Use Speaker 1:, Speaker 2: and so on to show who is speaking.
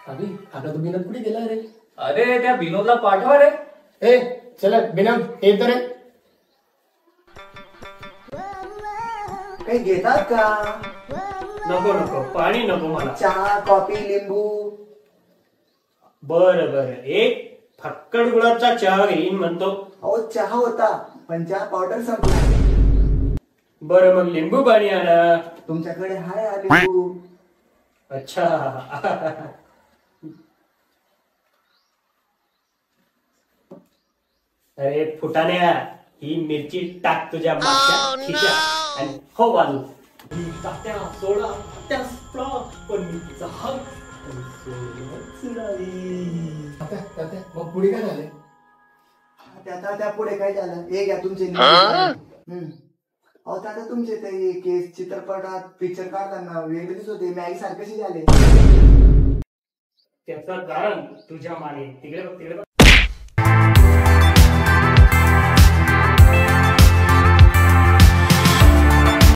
Speaker 1: अभी आता तो विनोद कुठे गेला रे?
Speaker 2: अरे त्या विनोदला पाठवा रे.
Speaker 1: चला विनोद हे तर
Speaker 3: काही घेतात का?
Speaker 1: नको नको, पाणी नको मला.
Speaker 3: चहा कॉफी लिंबू.
Speaker 1: बर बर, एक फक्कड गुळाचा चहा घेईन म्हणतो.
Speaker 3: अहो चहा होता पण चहा पावडर संपला.
Speaker 1: बरं मग लिंबू पाणी आणा.
Speaker 3: तुमच्याकडे हाय हा लिंबू.
Speaker 1: अच्छा. अरे फुटाण्या, ही मिरची टाक तुझ्या मागच्या खिशात आणि हो बाजू. ही तात्या सोडा तात्या सोडा पण मिरचीचा हक मग पुढे काय झाले?
Speaker 3: त्या पुढे काय झालं हे घ्या तुमचे. अहो दादा तुमचे ते केस चित्रपटात पिक्चर काढताना वेगळे दिसत होते. मॅगी सारखे झाले.
Speaker 1: त्याचं कारण तुझ्या माने. तिकडे बघ तिकडे बघ.